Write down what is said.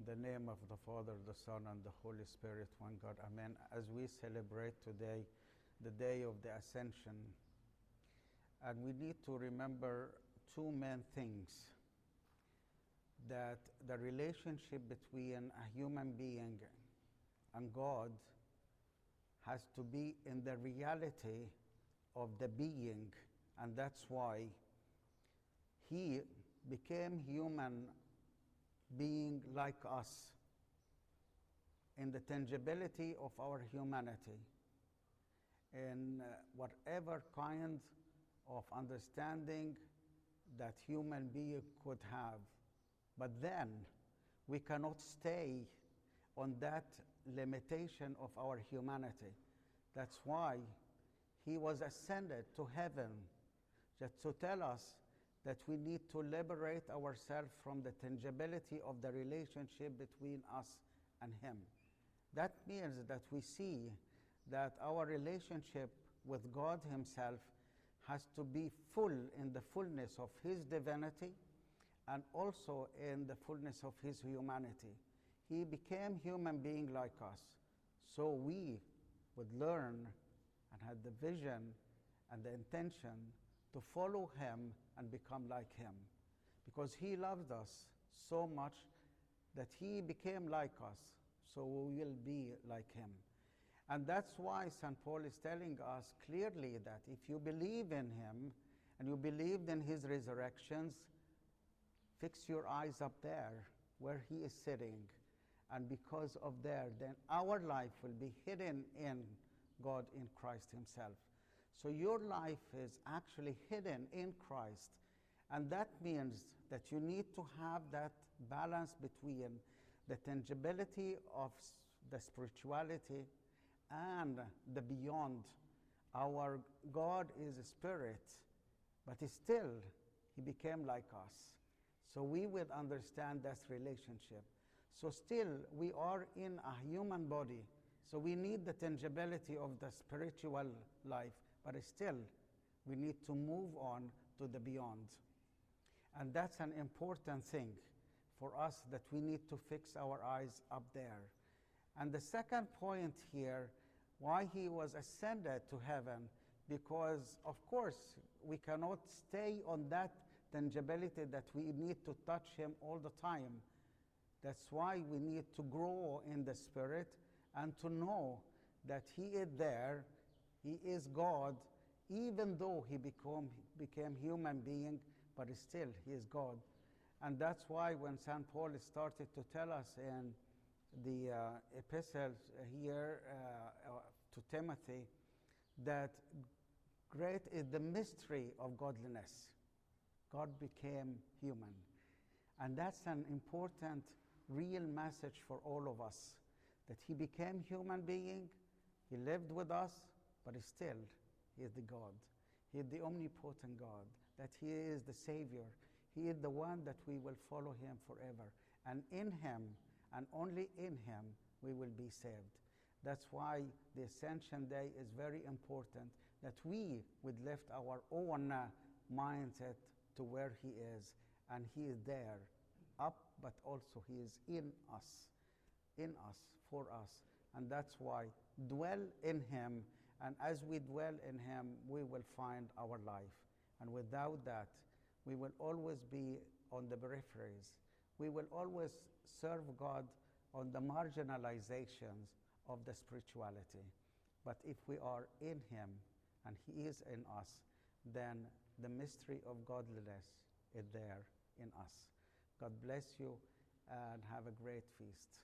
the name of the Father, the Son, and the Holy Spirit, one God. Amen. As we celebrate today the day of the Ascension, and we need to remember two main things: that the relationship between a human being and God has to be in the reality of the being, and that's why he became human being like us in the tangibility of our humanity, in whatever kind of understanding that human being could have. But then we cannot stay on that limitation of our humanity. That's why he was ascended to heaven, just to tell us that we need to liberate ourselves from the tangibility of the relationship between us and him. That means that we see that our relationship with God himself has to be full in the fullness of his divinity and also in the fullness of his humanity. He became human being like us, so we would learn and had the vision and the intention to follow him and become like him, because he loved us so much that he became like us, so we will be like him. And that's why St. Paul is telling us clearly that if you believe in him and you believed in his resurrections, fix your eyes up there where he is sitting, and because of there, then our life will be hidden in God, in Christ himself. So your life is actually hidden in Christ, and that means that you need to have that balance between the tangibility of the spirituality and the beyond. Our God is a spirit, but still he became like us. So we will understand that relationship. So still we are in a human body, so we need the tangibility of the spiritual life, but still we need to move on to the beyond. And that's an important thing for us, that we need to fix our eyes up there. And the second point here, why he was ascended to heaven, because of course we cannot stay on that tangibility that we need to touch him all the time. That's why we need to grow in the spirit and to know that he is there, he is God, even though he became human being, but still he is God. And that's why when St. Paul started to tell us in the epistles here to Timothy, that great is the mystery of godliness. God became human. And that's an important, real message for all of us, that he became human being, he lived with us, but still he is the God. He is the omnipotent God, that he is the Savior. He is the one that we will follow him forever. And in him, and only in him, we will be saved. That's why the Ascension Day is very important, that we would lift our own mindset to where he is, and he is there, up, but also he is in us, for us. And that's why dwell in him, and as we dwell in him, we will find our life. And without that, we will always be on the peripheries. We will always serve God on the marginalizations of the spirituality. But if we are in him and he is in us, then the mystery of godliness is there in us. God bless you and have a great feast.